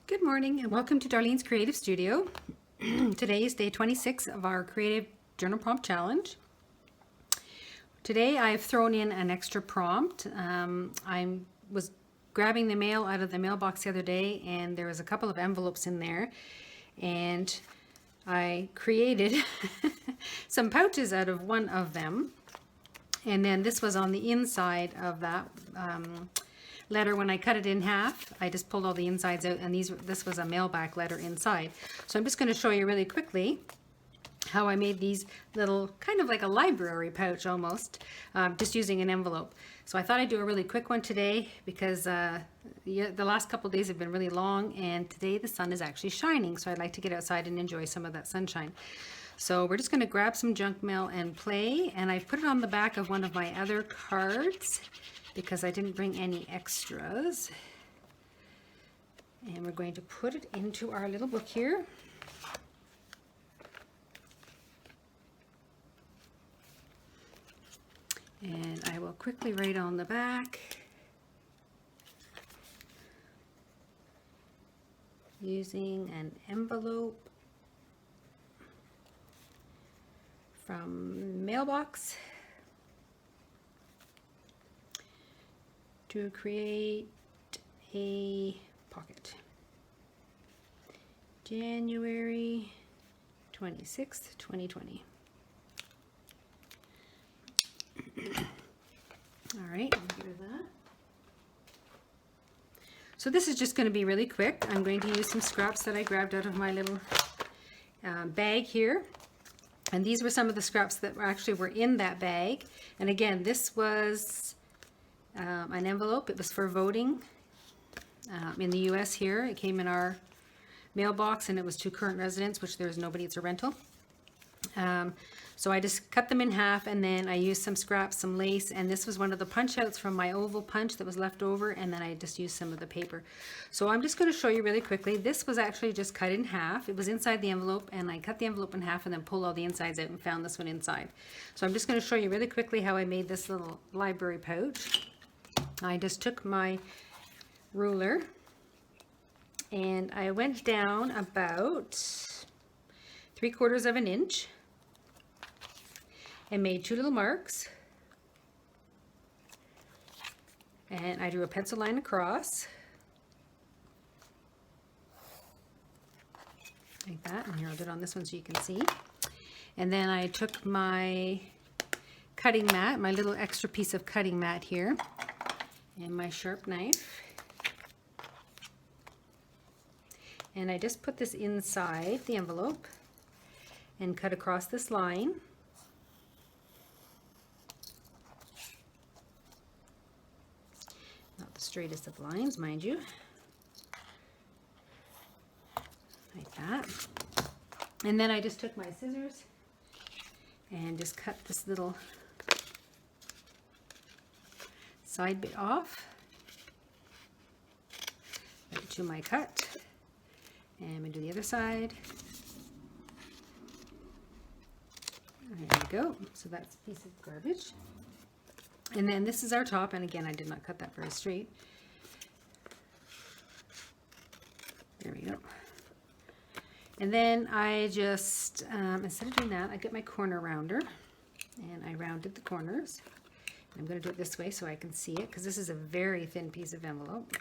Good morning and welcome to Darlene's Creative Studio. Today is day 26 of our Creative Journal Prompt Challenge. Today I've thrown in an extra prompt. I was grabbing the mail out of the mailbox the other day and there was a couple of envelopes in there, and I created some pouches out of one of them, and then this was on the inside of that letter. When I cut it in half, I just pulled all the insides out, and this was a mailback letter inside. So I'm just going to show you really quickly how I made these little, kind of like a library pouch almost, just using an envelope. So I thought I'd do a really quick one today because the last couple days have been really long, and today the sun is actually shining, so I'd like to get outside and enjoy some of that sunshine. So we're just going to grab some junk mail and play, and I put it on the back of one of my other cards because I didn't bring any extras. And we're going to put it into our little book here. And I will quickly write on the back using an envelope from mailbox to create a pocket. January 26th, 2020. All right, get rid of that. So this is just going to be really quick. I'm going to use some scraps that I grabbed out of my little bag here. And these were some of the scraps that actually were in that bag. And again, this was an envelope. It was for voting in the US here. It came in our mailbox, and it was to current residents, which there's nobody, it's a rental. So I just cut them in half, and then I used some scraps, some lace, and this was one of the punch outs from my oval punch that was left over, and then I just used some of the paper. So I'm just going to show you really quickly. This was actually just cut in half. It was inside the envelope, and I cut the envelope in half and then pulled all the insides out and found this one inside. So I'm just going to show you really quickly how I made this little library pouch. I just took my ruler and I went down about 3/4 of an inch and made 2 little marks, and I drew a pencil line across like that, and here I'll do it on this one so you can see. And then I took my cutting mat, my little extra piece of cutting mat here, and my sharp knife, and I just put this inside the envelope and cut across this line. Not the straightest of lines, mind you. Like that. And then I just took my scissors and just cut this little side bit off to my cut, and I'm going to do the other side. There we go. So that's a piece of garbage. And then this is our top, and again I did not cut that very straight. There we go. And then I just instead of doing that, I get my corner rounder and I rounded the corners. I'm going to do it this way so I can see it, because this is a very thin piece of envelope.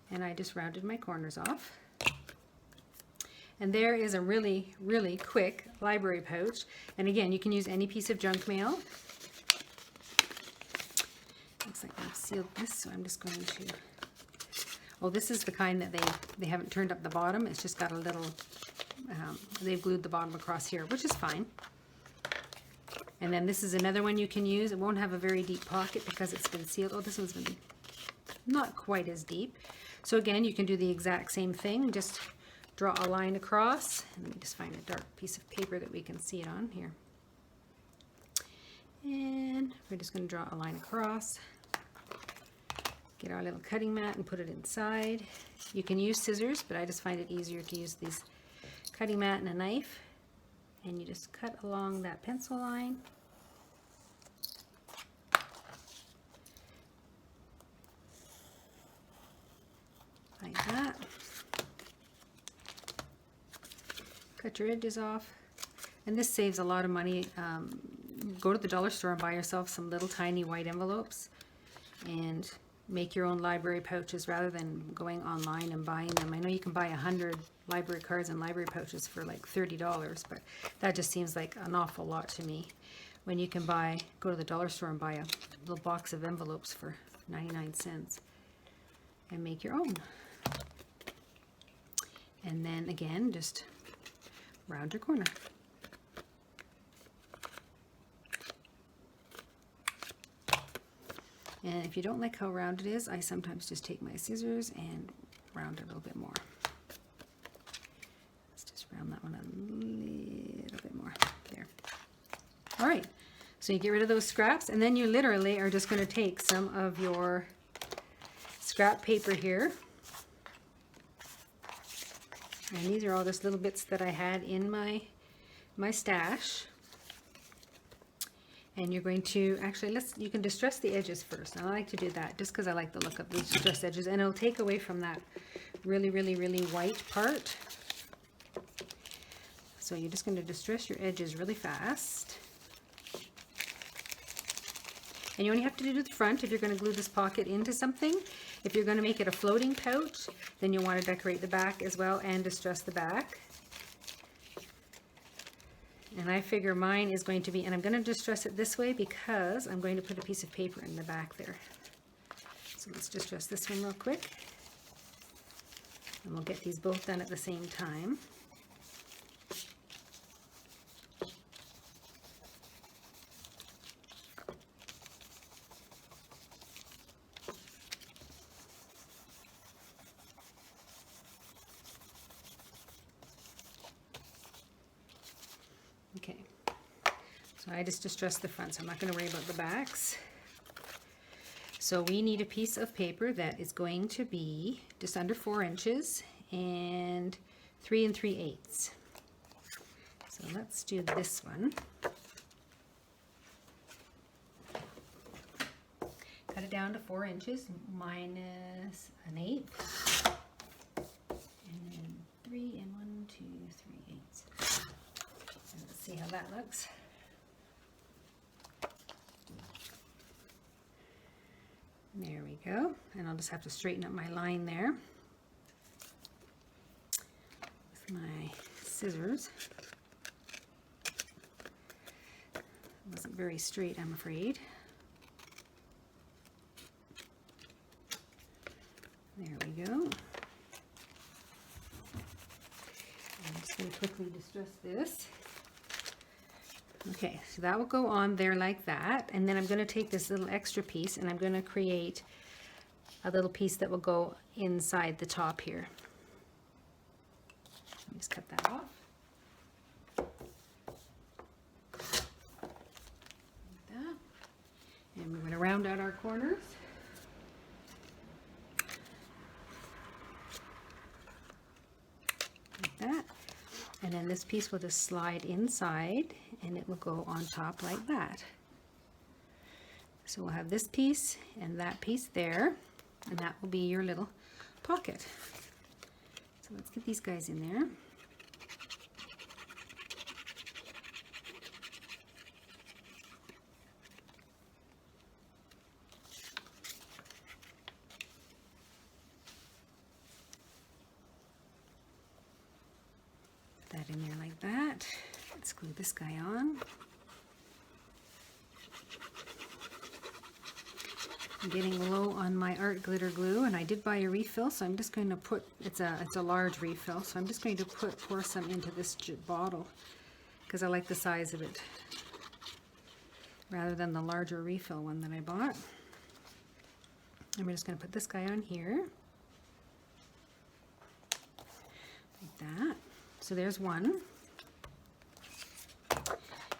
And I just rounded my corners off. And there is a really, really quick library pouch. And again, you can use any piece of junk mail. Looks like I've sealed this, so I'm just going to... Oh, this is the kind that they haven't turned up the bottom. It's just got a little... they've glued the bottom across here, which is fine. And then this is another one you can use. It won't have a very deep pocket because it's been sealed. Oh, this one's been not quite as deep. So again, you can do the exact same thing. Just draw a line across. And let me just find a dark piece of paper that we can see it on here. And we're just going to draw a line across. Get our little cutting mat and put it inside. You can use scissors, but I just find it easier to use these cutting mat and a knife. And you just cut along that pencil line. Like that. cut your edges off. And this saves a lot of money. Go to the dollar store and buy yourself some little tiny white envelopes and make your own library pouches rather than going online and buying them. I know you can buy 100 library cards and library pouches for like $30, but that just seems like an awful lot to me. When you can go to the dollar store and buy a little box of envelopes for 99 cents and make your own. And then again, just round your corner. And if you don't like how round it is, I sometimes just take my scissors and round it a little bit more. Let's just round that one a little bit more. There. All right, so you get rid of those scraps, and then you literally are just going to take some of your scrap paper here. And these are all just little bits that I had in my stash. And you're going to, actually, you can distress the edges first. And I like to do that just because I like the look of these distressed edges. And it'll take away from that really, really, really white part. So you're just going to distress your edges really fast. And you only have to do the front if you're going to glue this pocket into something. If you're going to make it a floating pouch, then you'll want to decorate the back as well and distress the back. And I figure mine is going to be, and I'm going to distress it this way because I'm going to put a piece of paper in the back there. So let's distress this one real quick. And we'll get these both done at the same time. Okay, so I just distressed the front, so I'm not going to worry about the backs. So we need a piece of paper that is going to be just under 4 inches and 3 3/8. So let's do this one. Cut it down to 4 inches minus 1/8. And then 3 and 1, 2, 3/8. Let's see how that looks. There we go. And I'll just have to straighten up my line there with my scissors. It wasn't very straight, I'm afraid. There we go. I'm just going to quickly distress this. Okay, so that will go on there like that, and then I'm going to take this little extra piece and I'm going to create a little piece that will go inside the top here. Let me just cut that off. Like that. And we're going to round out our corners. Like that. And then this piece will just slide inside and it will go on top like that. So we'll have this piece and that piece there, and that will be your little pocket. So let's get these guys in there. That in there like that. Let's glue this guy on. I'm getting low on my art glitter glue, and I did buy a refill, so I'm just going to put, it's a large refill, so I'm just going to pour some into this bottle because I like the size of it rather than the larger refill one that I bought. And we're just going to put this guy on here like that. So there's one,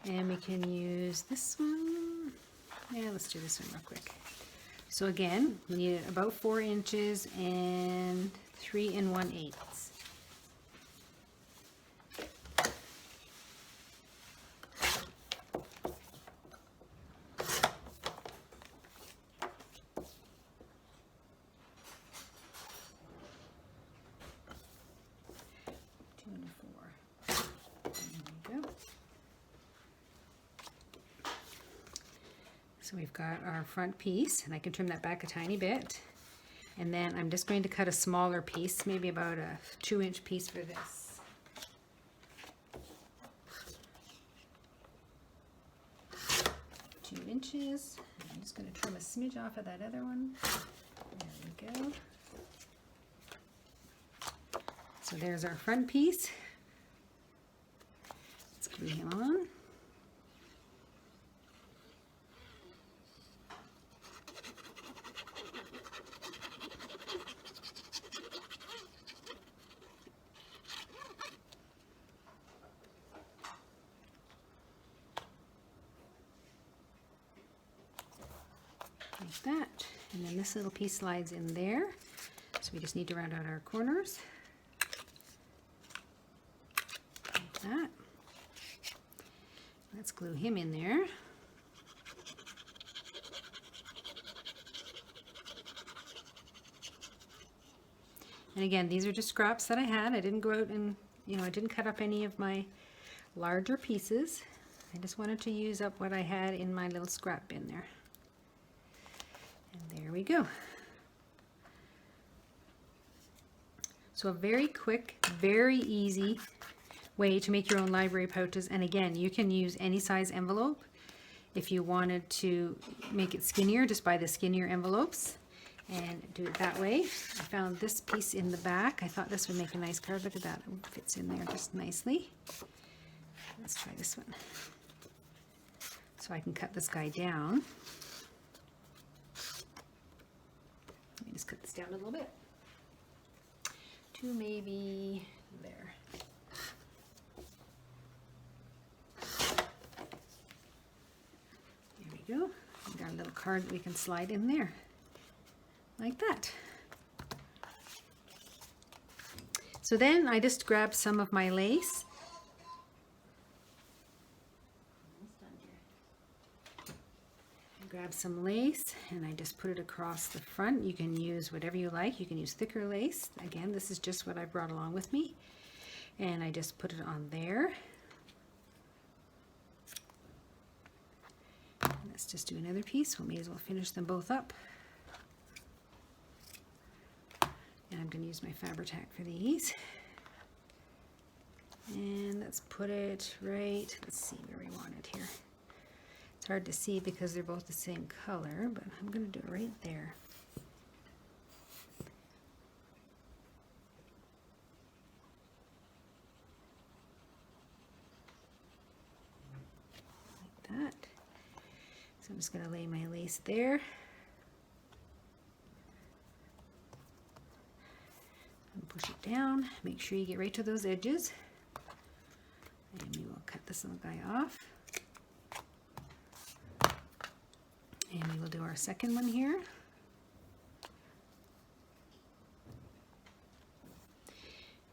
and we can use this one. Yeah, let's do this one real quick. So again, we need about 4 inches and 3 1/8. So we've got our front piece, and I can trim that back a tiny bit. And then I'm just going to cut a smaller piece, maybe about a 2-inch piece for this. 2 inches. I'm just going to trim a smidge off of that other one. There we go. So there's our front piece. Let's glue him on. Like that, and then this little piece slides in there, so we just need to round out our corners like that. Let's glue him in there. And again, these are just scraps that I had. I didn't go out and, I didn't cut up any of my larger pieces. I just wanted to use up what I had in my little scrap bin there. And there we go. So a very quick, very easy way to make your own library pouches. And again, you can use any size envelope. If you wanted to make it skinnier, just buy the skinnier envelopes and do it that way. I found this piece in the back. I thought this would make a nice card. Look at that. It fits in there just nicely. Let's try this one. So I can cut this guy down. Let me just cut this down a little bit to maybe there. There we go. We got a little card that we can slide in there like that. So then I just grabbed some of my lace. Grab some lace and I just put it across the front. You can use whatever you like. You can use thicker lace. Again, this is just what I brought along with me. And I just put it on there. Let's just do another piece. We may as well finish them both up. And I'm going to use my Fabri-Tac for these. And let's put it right, let's see where we want it here. It's hard to see because they're both the same color, but I'm going to do it right there. Like that. So I'm just going to lay my lace there. And push it down. Make sure you get right to those edges. And we will cut this little guy off. And we will do our second one here.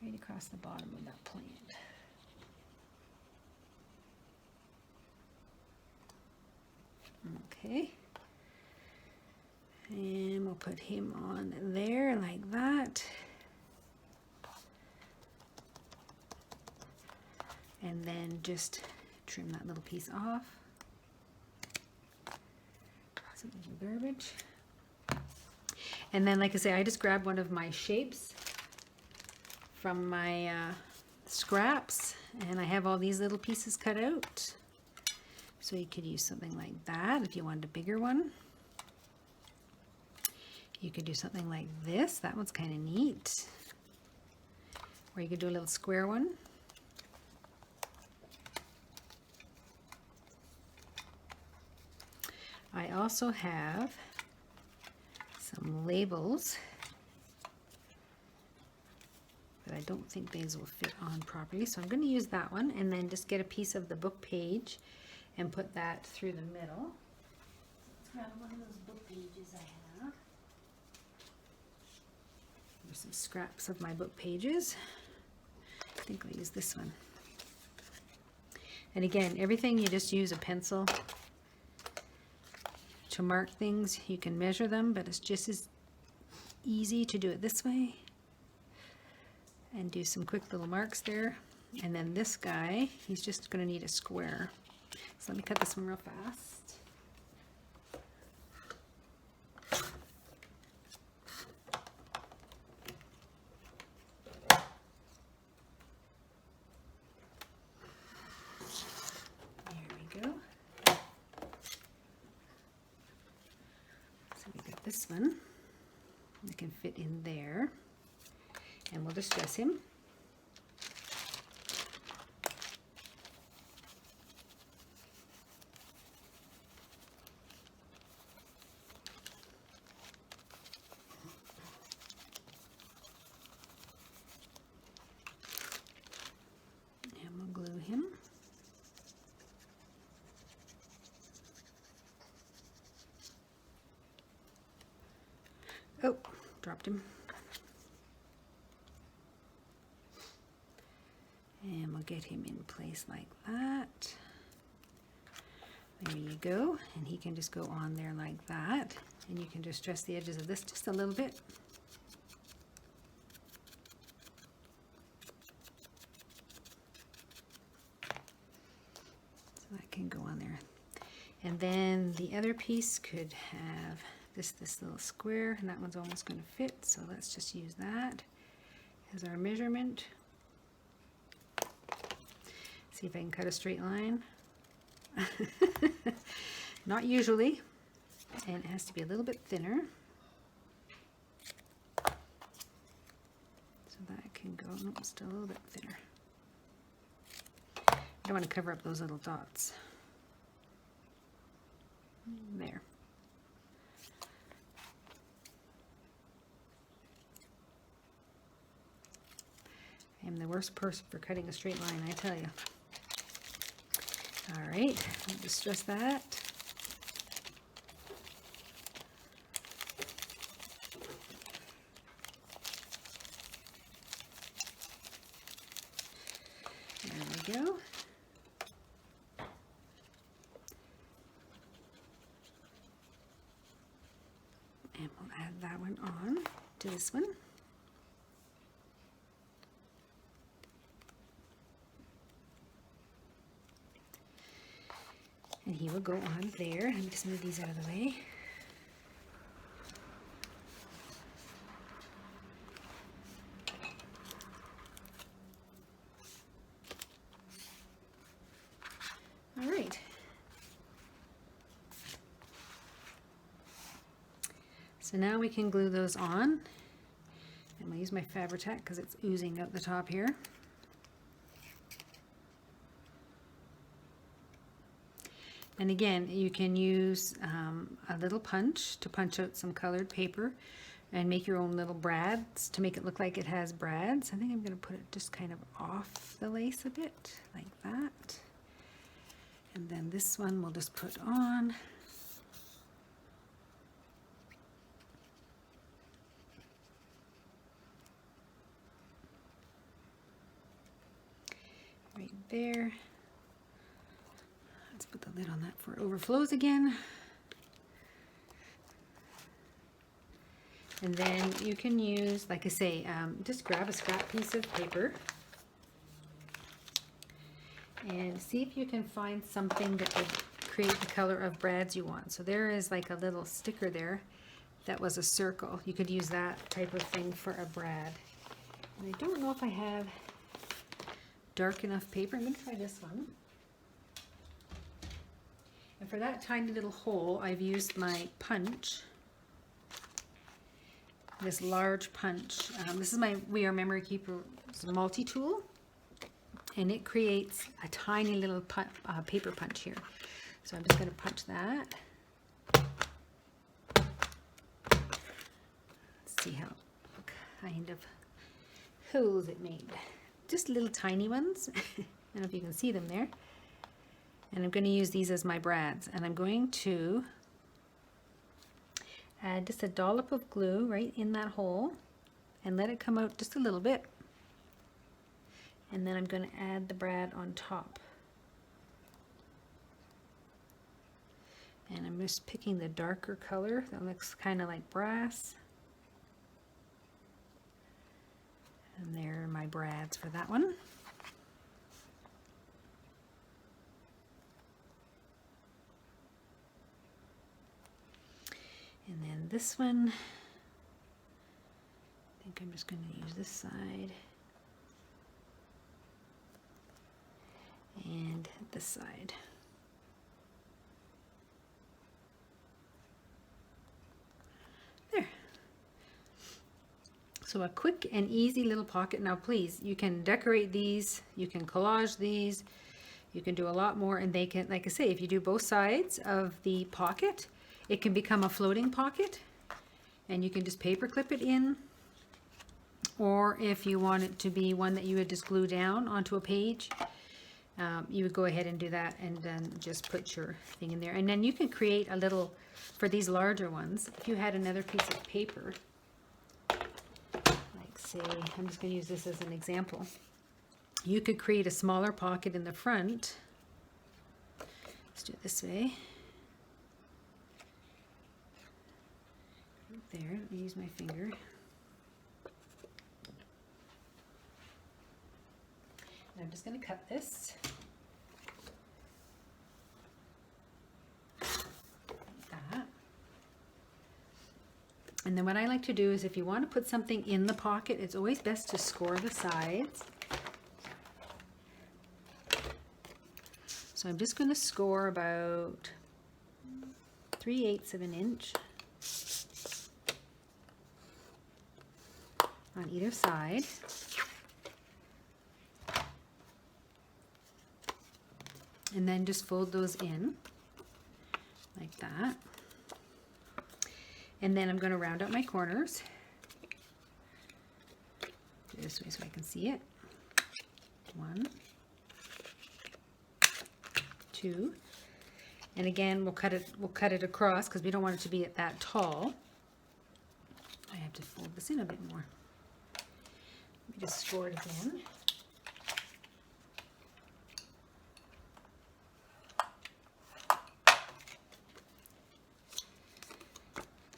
Right across the bottom of that plant. Okay. And we'll put him on there like that. And then just trim that little piece off. Some garbage. And then, like I say, I just grabbed one of my shapes from my scraps, and I have all these little pieces cut out. So you could use something like that if you wanted a bigger one. You could do something like this. That one's kind of neat. Or you could do a little square one. I also have some labels, but I don't think these will fit on properly, so I'm going to use that one and then just get a piece of the book page and put that through the middle. Let's grab one of those book pages I have. There's some scraps of my book pages. I think I'll use this one. And again, everything you just use a pencil to mark things. You can measure them, but it's just as easy to do it this way and do some quick little marks there. And then this guy, he's just going to need a square. So let me cut this one real fast. one. It can fit in there. And we'll just dress him. And we'll glue him. Oh, dropped him. And we'll get him in place like that. There you go. And he can just go on there like that. And you can just dress the edges of this just a little bit. So that can go on there. And then the other piece could have this little square, and that one's almost going to fit, so let's just use that as our measurement. See if I can cut a straight line. Not usually, and it has to be a little bit thinner. So that can go, nope, still a little bit thinner. I don't want to cover up those little dots. There. I am the worst person for cutting a straight line, I tell you. All right, I'll just dress that. There we go. And we'll add that one on to this one. And he will go on there. Let me just move these out of the way. All right. So now we can glue those on. And I'll use my Fabri-Tac because it's oozing out the top here. And again, you can use a little punch to punch out some colored paper and make your own little brads to make it look like it has brads. I think I'm going to put it just kind of off the lace a bit, like that. And then this one we'll just put on. Right there. Let's put the lid on that before it overflows again. And then you can use, like I say, just grab a scrap piece of paper and see if you can find something that would create the color of brads you want. So there is like a little sticker there that was a circle. You could use that type of thing for a brad. And I don't know if I have dark enough paper. I'm going to try this one. And for that tiny little hole, I've used my punch, this large punch. This is my We Are Memory Keeper's multi-tool, and it creates a tiny little paper punch here. So I'm just going to punch that. Let's see how kind of holes it made. Just little tiny ones. I don't know if you can see them there. And I'm going to use these as my brads, and I'm going to add just a dollop of glue right in that hole and let it come out just a little bit, and then I'm going to add the brad on top. And I'm just picking the darker color that looks kind of like brass, and there are my brads for that one. And then this one, I think I'm just going to use this side and this side. So a quick and easy little pocket. Now please, you can decorate these, you can collage these, you can do a lot more, and they can, like I say, if you do both sides of the pocket, it can become a floating pocket, and you can just paper clip it in, or if you want it to be one that you would just glue down onto a page, you would go ahead and do that, and then just put your thing in there. And then you can create a little, for these larger ones, if you had another piece of paper, like say, I'm just going to use this as an example. You could create a smaller pocket in the front. Let's do it this way. Right there, let me use my finger. And I'm just going to cut this. Like that. And then what I like to do is, if you want to put something in the pocket, it's always best to score the sides. So I'm just going to score about 3/8 of an inch on either side. And then just fold those in like that. And then I'm going to round out my corners. Do this way so I can see it. 1, 2, and again we'll cut it across because we don't want it to be at that tall. I have to fold this in a bit more. Let me just score it again.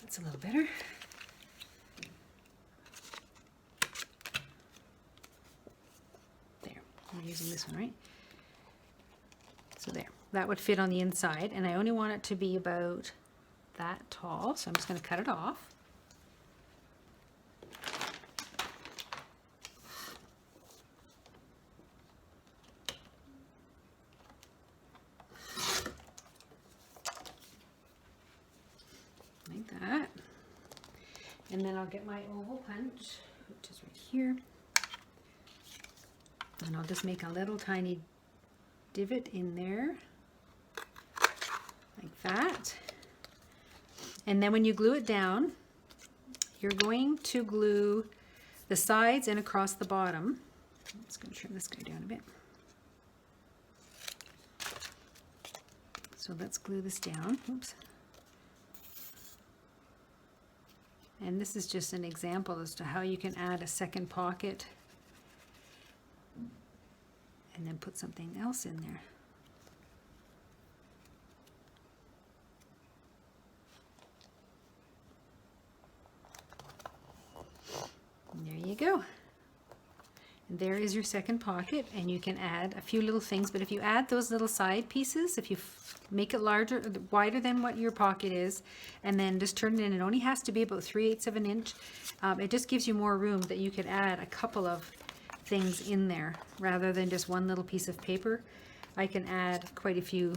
That's a little better. There, I'm using this one, right? So there, that would fit on the inside, and I only want it to be about that tall, so I'm just going to cut it off. Like that. And then I'll get my oval punch, which is right here, and I'll just make a little tiny divot in there like that. And then when you glue it down, you're going to glue the sides and across the bottom. I'm just going to trim this guy down a bit. So let's glue this down. Oops. And this is just an example as to how you can add a second pocket and then put something else in there. And there you go. And there is your second pocket, and you can add a few little things, but if you add those little side pieces, if you make it larger, wider than what your pocket is, and then just turn it in, it only has to be about 3/8 of an inch. It just gives you more room that you could add a couple of things in there rather than just one little piece of paper. I can add quite a few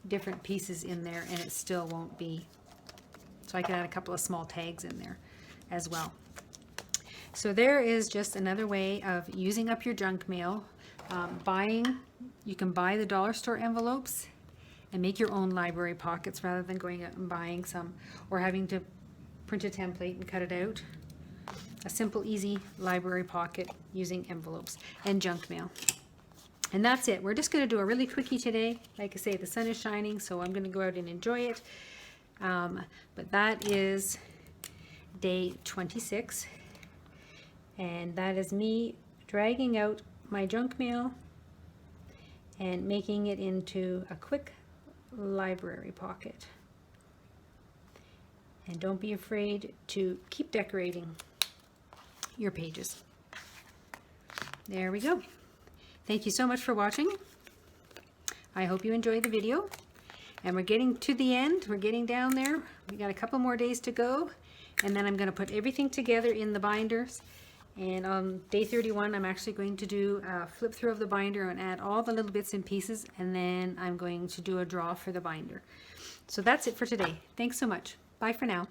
different pieces in there and it still won't be, so I can add a couple of small tags in there as well. So there is just another way of using up your junk mail. You can buy the dollar store envelopes and make your own library pockets rather than going out and buying some or having to print a template and cut it out. A simple, easy library pocket using envelopes and junk mail. And that's it. We're just going to do a really quickie today. Like I say, the sun is shining, so I'm going to go out and enjoy it. But that is day 26. And that is me dragging out my junk mail and making it into a quick library pocket. And don't be afraid to keep decorating your pages. There we go. Thank you so much for watching. I hope you enjoyed the video. And we're getting to the end. We're getting down there. We got a couple more days to go. And then I'm going to put everything together in the binders. And on day 31, I'm actually going to do a flip through of the binder and add all the little bits and pieces. And then I'm going to do a draw for the binder. So that's it for today. Thanks so much. Bye for now.